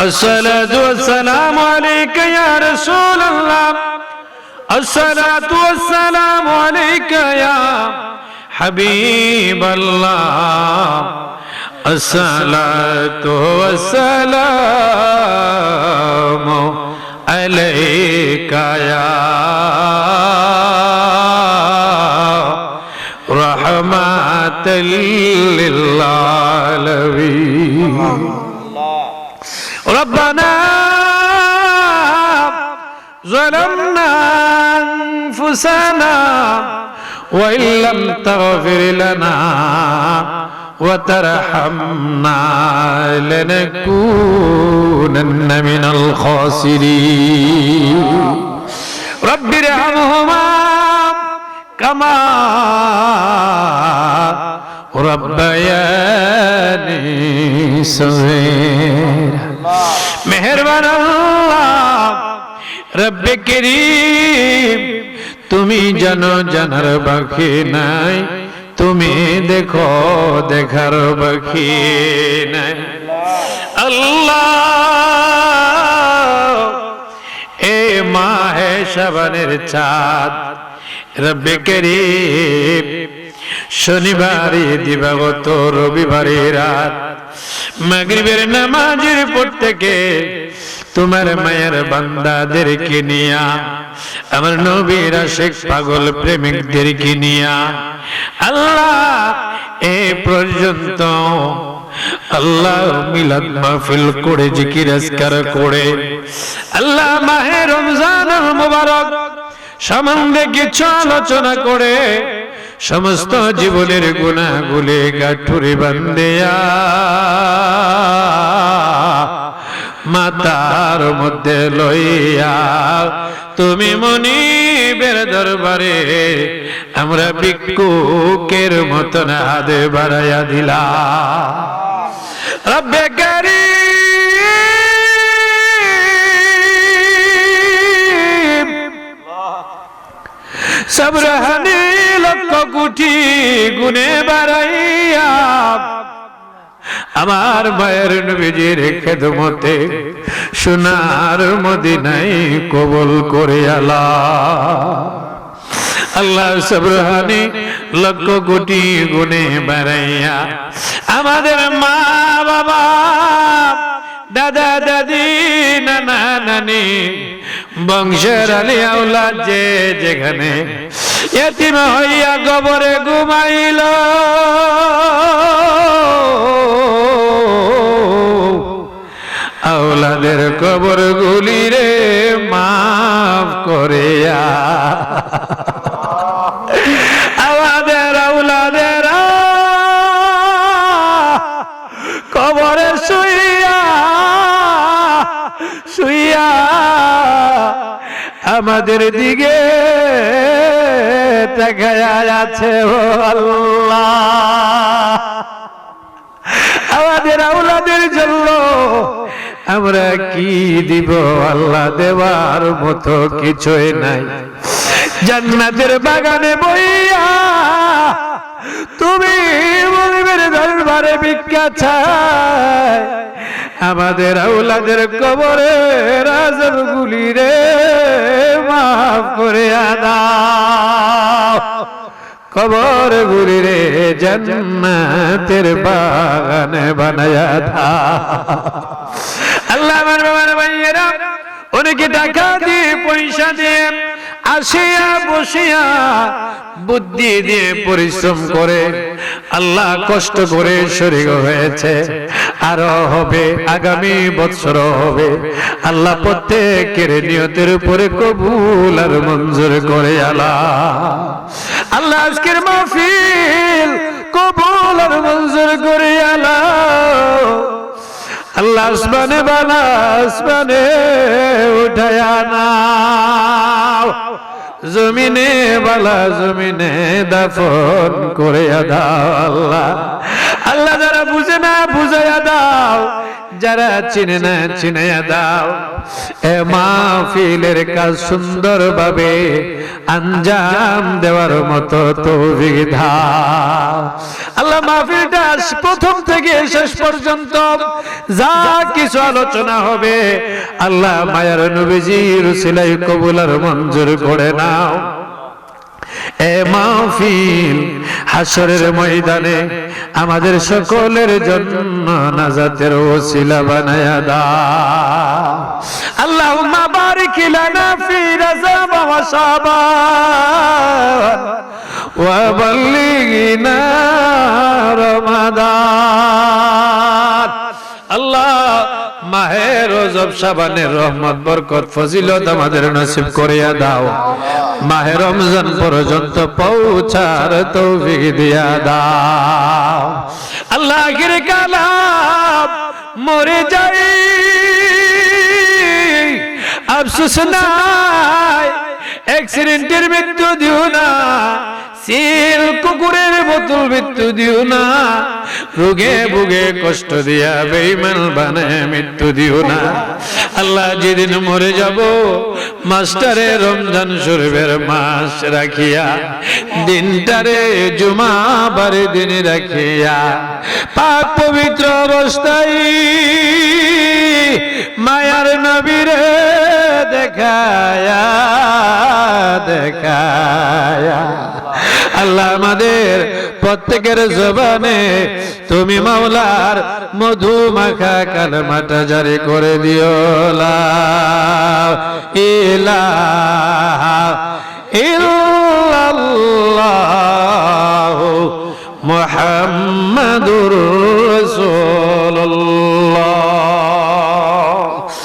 الصلاة والسلام عليك يا رسول الله الصلاة والسلام عليك يا حبيب الله الصلاة والسلام عليك يا رحمة للعالمين ربنا ظلمنا أنفسنا وإن لم تغفر لنا وترحمنا لنكونن من الخاسرين رب ارحمهما كما ربياني صغيرا মেহেরবান আল্লাহ রব্বে করিম তুমি জানো জানার বাকি নাই তুমি দেখো দেখার বাকি নাই আল্লাহ এ মাহে শাবানের চাঁদ রব্বে করিম শনিবারে দিবাগত রবিবারে রাত মাগরিবের নামাজের পর থেকে তোমার মায়ের বান্দাদেরকে নিয়া আমার নবীর আশিক পাগল প্রেমিকদেরকে নিয়া আল্লাহ এ পর্যন্ত আল্লাহ মিলাদ মাহফিল করে জিকির আজকার করে আল্লাহ মাহে রমজানুল মুবারক সম্বন্ধে কিছু আলোচনা করে সমস্ত জীবনের গুনাহগুলি গাঁঠুরি বান্ধিয়া মাতার মধ্যে লইয়া তুমি মনিবের দরবারে আমরা ভিক্ষুকের মতন হাত বাড়াইয়া দিলা রব্বে কারীম সবরহানি লক্ষ কোটি গুনে বাড়াইয়া আমার মায়ের নবীজির খেদমতে সোনার মদিনায় কবুল করে আল্লাহ সবরহানি লক্ষ কোটি গুনে বাড়াইয়া আমাদের মা বাবা দাদা দাদি নানা নানি বংশের আলী আওলাদ যে যেখানে এতিম হইয়া কবরে ঘুমাইল আওলাদের কবর গুলি রে মাফ করিয়া আমাদের আওলাদের কবরে শুইয়া শুইয়া আমাদের দিকে তাকায়া আছে ও আল্লাহ আমাদের আওলাদের জন্য আমরা কি দিব আল্লাহ দেওয়ার মতো কিছুই নাই জান্নাতের বাগানে বইয়া তুমি মনিবের দরবারে ভিক্ষা চাই আমাদের আওলাদের কবরের আযাবগুলি রে মাফ করে দাও কবর গুলি রে জান্নাতের বাগান বানায়া দাও আল্লাহ আমার বাবার ভাইয়েরা অনেকে টাকা দিয়ে পয়সা দিয়ে আসিয়া বসিয়া বুদ্ধি দিয়ে পরিশ্রম করে আল্লাহ কষ্ট করে শরীর হয়েছে আরো হবে আগামী বছর হবে আল্লাহ প্রত্যেকের নিয়তের উপরে কবুল আর মঞ্জুর করে আল্লাহ আজকের মাহফিল কবুল আর মঞ্জুর করে আল্লাহ আসমানে বালা আসমানে উঠায়া নাও জমিনে বালা জমিনে দাফন করে দাও আল্লাহ আল্লাহ যারা বুঝে না বুঝাইয়া দাও যারা চিনে না চিনাইয়া দাও। এ মাহফিলের কাজ সুন্দরভাবে আঞ্জাম দেওয়ার মতো তৌফিক দাও আল্লাহ। মাহফিলটা প্রথম থেকে শেষ পর্যন্ত যা কিছু আলোচনা হবে আল্লাহ মায়ার নবীজির উসিলায় কবুল আর মঞ্জুর করে নাও। এ মাহফিল হাসরের ময়দানে আমাদের সকলের জন্য নাজাতের ওসিলা বানায়া দাও। আল্লাহুম্মা বারিক লানা ফি রজব ওয়া শাবান ওয়া বাল্লিগনা রমাদান। আল্লাহ মাহে রজব শাবানের রহমত বরকত ফজিলত আমাদের নসিব করিয়া দাও। মাহে রমজান পর্যন্ত পৌঁছার তৌফিক দিয়া দাও আল্লাহ। আখির কালাম মরে যাই আফসোস নাই, অ্যাক্সিডেন্টের মৃত্যু দিও না, সিল কুকুরের বোতল মৃত্যু দিও না, রোগে ভুগে কষ্ট দিয়া বেঈমান বানায় মৃত্যু দিও না আল্লাহ। যেদিন মরে যাব মাস্টারে রমজান শরীফের মাস রাখিয়া, দিনটারে জুমাবার দিন রাখিয়া, পাক পবিত্র অবস্থায় মায়ার নবীরে দেখায়া দেখায়া আল্লাহ আমাদের প্রত্যেকের জবানে তুমি মাওলার মধু মাখা কালেমাটা জারি করে দিও। লা ইলাহা ইল্লাল্লাহু মুহাম্মাদুর